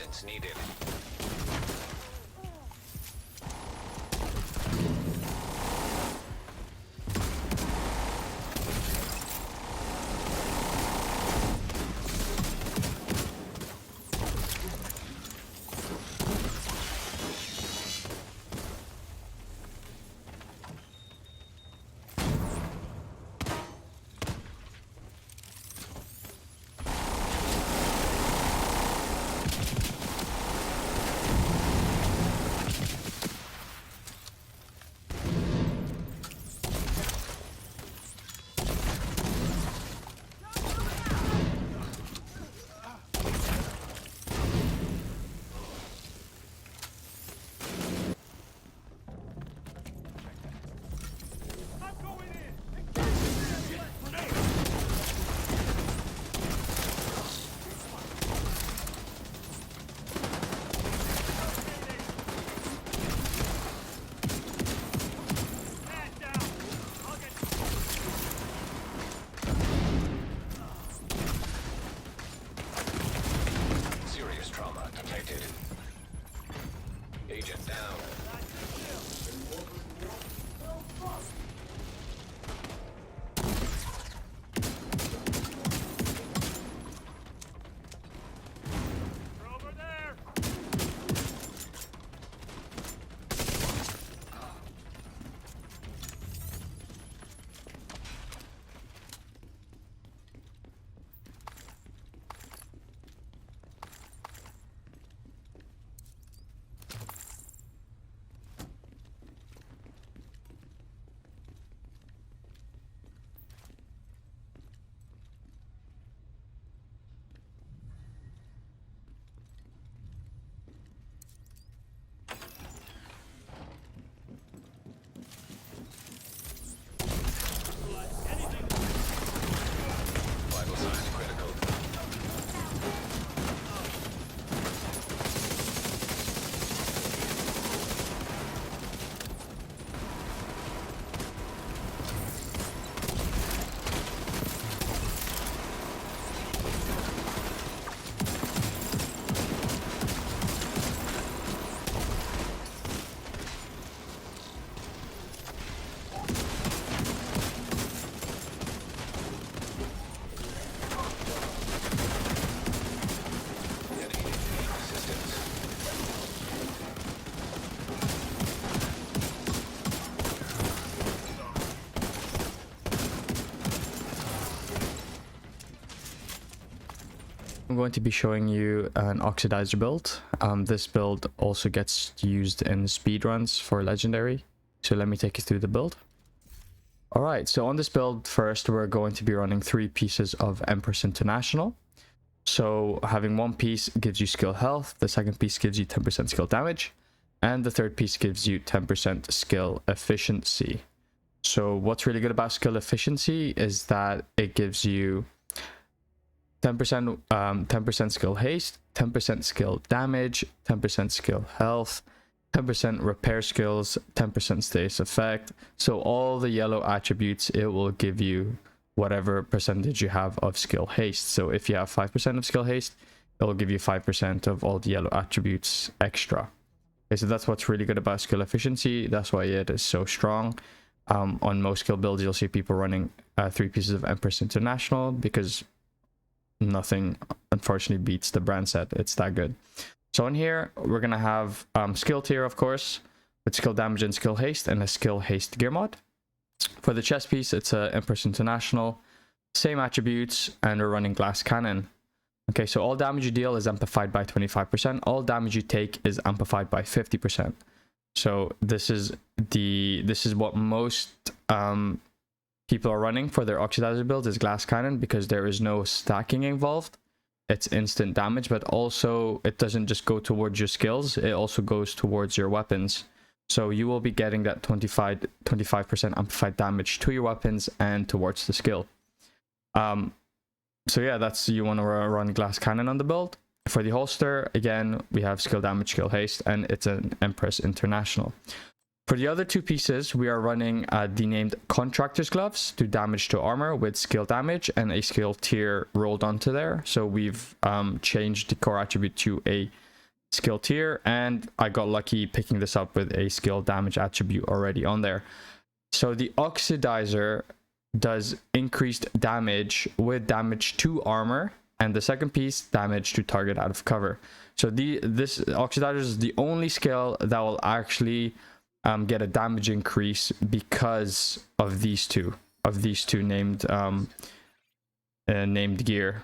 assistance needed. Agent down. They're over there. Vital signs critical. I'm going to be showing you an Oxidizer build. This build also gets used in speedruns for Legendary. So let me take you through the build. Alright, so on this build, first we're going to be running 3 pieces of Empress International. So having one piece gives you skill health, the second piece gives you 10% skill damage, and the third piece gives you 10% skill efficiency. So what's really good about skill efficiency is that it gives you 10% skill haste, 10% skill damage, 10% skill health, 10% repair skills, 10% status effect. So all the yellow attributes, it will give you whatever percentage you have of skill haste. So if you have 5% of skill haste, it will give you 5% of all the yellow attributes extra. Okay, so that's what's really good about skill efficiency. That's why it is so strong. On most skill builds, you'll see people running 3 pieces of Empress International because nothing unfortunately beats the brand set. It's that good. So in here we're gonna have skill tier, of course, with skill damage and skill haste, and a skill haste gear mod. For the chest piece, it's a Empress International, same attributes, and we're running glass cannon. Okay, so all damage you deal is amplified by 25%. All damage you take is amplified by 50%. So this is what most people are running for their Oxidizer build, is glass cannon, because there is no stacking involved. It's instant damage, but also it doesn't just go towards your skills, it also goes towards your weapons. So you will be getting that 25% amplified damage to your weapons and towards the skill. So yeah, that's, you want to run glass cannon on the build. For the holster, again, we have skill damage, skill haste, and it's an Empress International. For the other 2 pieces, we are running the named Contractor's Gloves, do damage to armor with skill damage and a skill tier rolled onto there. So we've changed the core attribute to a skill tier, and I got lucky picking this up with a skill damage attribute already on there. So the Oxidizer does increased damage with damage to armor, and the second piece, damage to target out of cover. So this Oxidizer is the only skill that will actually get a damage increase because of these two named named gear.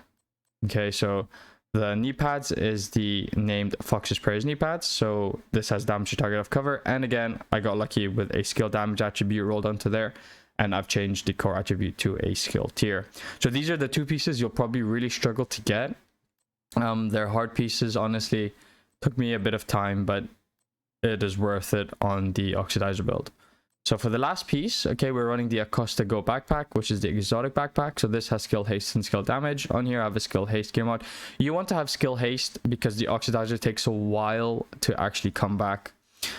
Okay, so the knee pads is the named Fox's Prayers knee pads. So this has damage to target off cover. And again, I got lucky with a skill damage attribute rolled onto there. And I've changed the core attribute to a skill tier. So these are the two pieces you'll probably really struggle to get. They're hard pieces, honestly. Took me a bit of time, but it is worth it on the Oxidizer build. So for the last piece, okay, we're running the Acosta Go backpack, which is the exotic backpack. So this has skill haste and skill damage. On here I have a skill haste gear mod. You want to have skill haste because the Oxidizer takes a while to actually come back.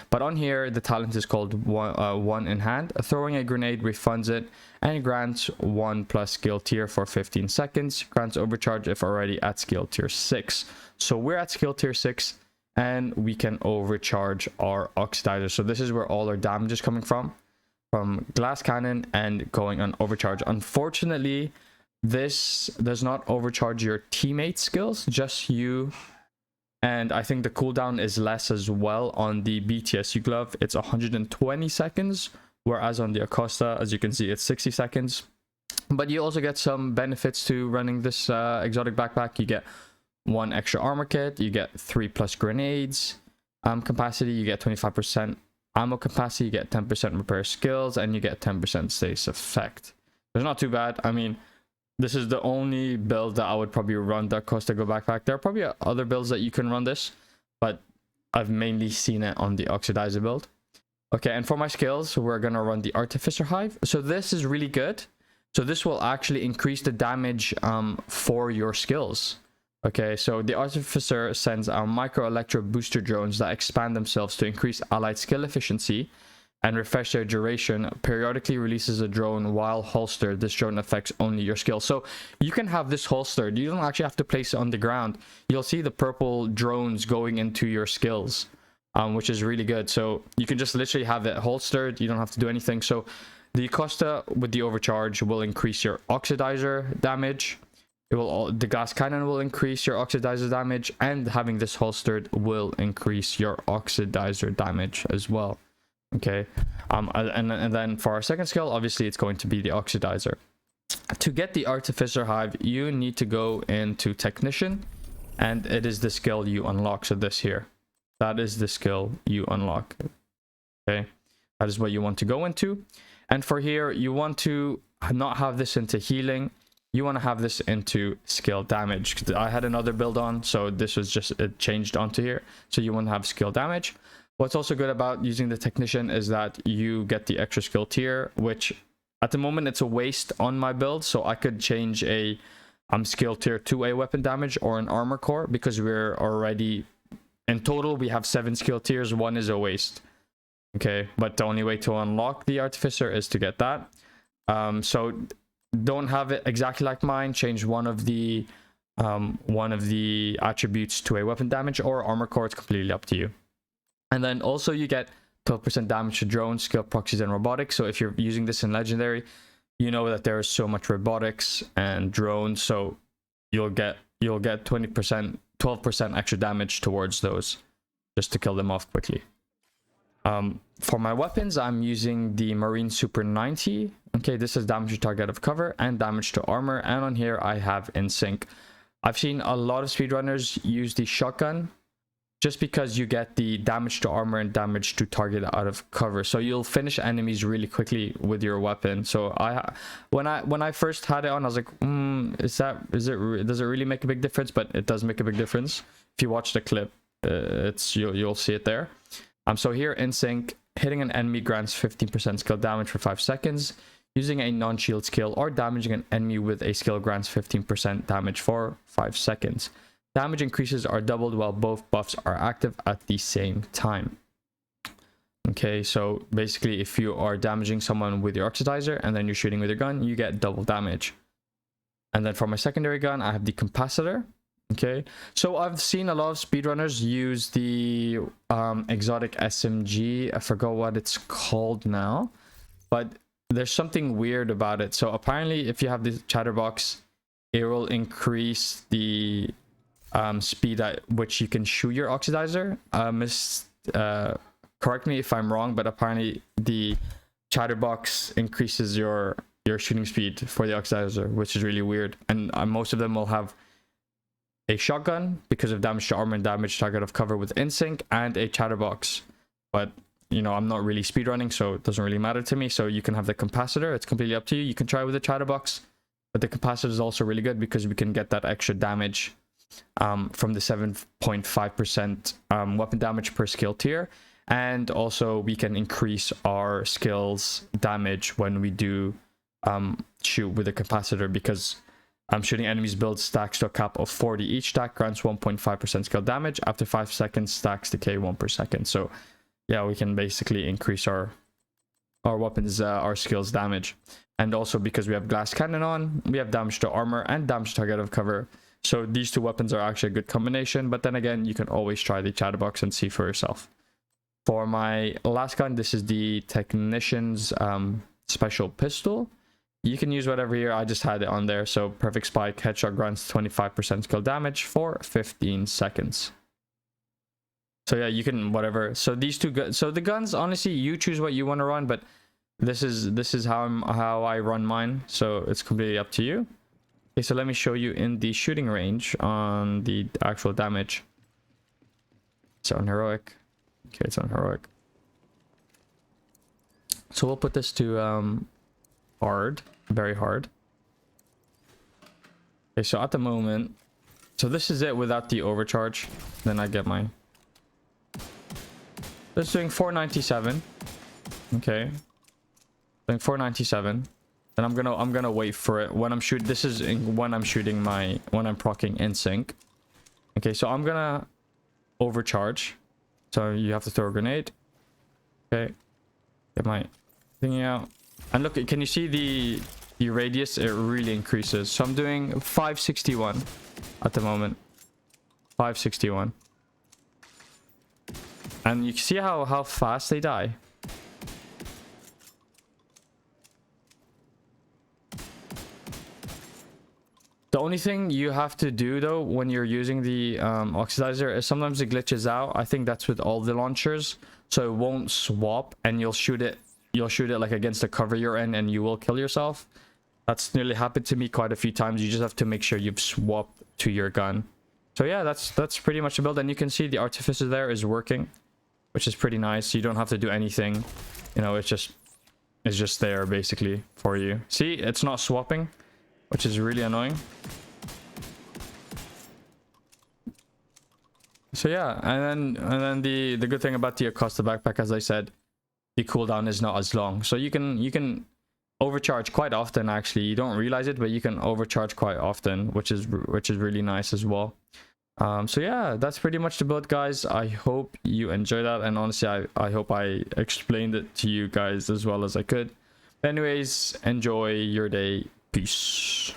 But on here the talent is called one in hand. Throwing a grenade refunds it and grants 1 plus skill tier for 15 seconds. Grants overcharge if already at skill tier 6. So we're at skill tier 6 and we can overcharge our Oxidizer. So this is where all our damage is coming from glass cannon and going on overcharge. Unfortunately, this does not overcharge your teammate skills, just you. And I think the cooldown is less as well on the BTSU glove. It's 120 seconds, whereas on the Acosta, as you can see, it's 60 seconds. But you also get some benefits to running this exotic backpack. You get 1 extra armor kit, you get 3 plus grenades capacity, you get 25% ammo capacity, you get 10% repair skills, and you get 10% stays effect. It's not too bad. I mean, this is the only build that I would probably run the Acosta Go backpack. There are probably other builds that you can run this, but I've mainly seen it on the Oxidizer build. Okay, and for my skills, we're gonna run the Artificer Hive. So this is really good. So this will actually increase the damage for your skills. Okay, so the Artificer sends our micro electro booster drones that expand themselves to increase allied skill efficiency and refresh their duration. Periodically releases a drone while holstered. This drone affects only your skill. So you can have this holstered. You don't actually have to place it on the ground. You'll see the purple drones going into your skills, which is really good. So you can just literally have it holstered. You don't have to do anything. So the Acosta with the overcharge will increase your Oxidizer damage. The gas cannon will increase your Oxidizer damage, and having this holstered will increase your Oxidizer damage as well. Okay, and then for our second skill, obviously it's going to be the Oxidizer. To get the Artificer Hive, you need to go into Technician, and it is the skill you unlock. So this here, that is the skill you unlock. Okay, that is what you want to go into. And for here, you want to not have this into healing. You want to have this into skill damage. I had another build on, so this was just, it changed onto here. So you want to have skill damage. What's also good about using the Technician is that you get the extra skill tier, which at the moment it's a waste on my build. So I could change a skill tier to a weapon damage or an armor core, because we're already, in total, we have 7 skill tiers. 1 is a waste. Okay, but the only way to unlock the Artificer is to get that. So don't have it exactly like mine. Change one of the attributes to a weapon damage or armor core. It's completely up to you. And then also you get 12% damage to drones, skill proxies, and robotics. So if you're using this in legendary, you know that there is so much robotics and drones, so you'll get 20%, 12% extra damage towards those, just to kill them off quickly. For my weapons, I'm using the Marine Super 90. Okay, this is damage to target of cover and damage to armor. And on here, I have in sync. I've seen a lot of speedrunners use the shotgun, just because you get the damage to armor and damage to target out of cover. So you'll finish enemies really quickly with your weapon. So when I first had it on, I was like, does it really make a big difference? But it does make a big difference. If you watch the clip, you'll see it there. So here in sync, hitting an enemy grants 15% skill damage for 5 seconds. Using a non-shield skill or damaging an enemy with a skill grants 15% damage for 5 seconds. Damage increases are doubled while both buffs are active at the same time. Okay, so basically if you are damaging someone with your Oxidizer and then you're shooting with your gun, you get double damage. And then for my secondary gun, I have the Capacitor. Okay, so I've seen a lot of speedrunners use the exotic SMG. I forgot what it's called now, but there's something weird about it. So apparently if you have this chatterbox, it will increase the speed at which you can shoot your oxidizer. Correct me if I'm wrong, but apparently the chatterbox increases your shooting speed for the oxidizer, which is really weird. And most of them will have a shotgun because of damage to armor and damage target of cover with insync, and a chatterbox. But you know, I'm not really speedrunning, so it doesn't really matter to me. So you can have the capacitor. It's completely up to you. You can try with the chatterbox, but the capacitor is also really good because we can get that extra damage from the 7.5% weapon damage per skill tier. And also we can increase our skills damage when we do shoot with a capacitor, because shooting enemies builds stacks to a cap of 40. Each stack grants 1.5% skill damage. After 5 seconds, stacks decay 1 per second. So yeah, we can basically increase our weapons, our skills damage. And also because we have glass cannon on, we have damage to armor and damage to target of cover. So these two weapons are actually a good combination. But then again, you can always try the chatterbox and see for yourself. For my last gun, this is the Technician's special pistol. You can use whatever here. I just had it on there. So perfect spike, headshot grants 25% skill damage for 15 seconds. So yeah, you can whatever. So these two guns. So the guns, honestly, you choose what you want to run, but this is how I run mine. So it's completely up to you. Okay, so let me show you in the shooting range on the actual damage. It's on heroic. Okay, it's on heroic. So we'll put this to hard, very hard. Okay, so at the moment, so this is it without the overcharge. Then I get my. It's doing 497. Okay, doing 497. Then I'm gonna wait for it when I'm shooting. This is when I'm shooting when I'm proccing in sync. Okay, so I'm gonna overcharge. So you have to throw a grenade. Okay, get my thingy out. And look, can you see the radius? It really increases. So I'm doing 561 at the moment. 561. And you can see how fast they die. The only thing you have to do though when you're using the oxidizer is sometimes it glitches out. I think that's with all the launchers, so it won't swap, and you'll shoot it like against the cover you're in, and you will kill yourself. That's nearly happened to me quite a few times. You just have to make sure you've swapped to your gun. So yeah, that's pretty much the build, and you can see the artificer there is working, which is pretty nice. You don't have to do anything, you know. It's just there basically for you. See, it's not swapping, which is really annoying. So yeah, and then the good thing about the Acosta backpack, as I said, the cooldown is not as long, so you can overcharge quite often. Actually, you don't realize it, but you can overcharge quite often, which is really nice as well. So yeah, that's pretty much the build, guys. I hope you enjoy that, and honestly, I hope I explained it to you guys as well as I could. Anyways, enjoy your day. Peace.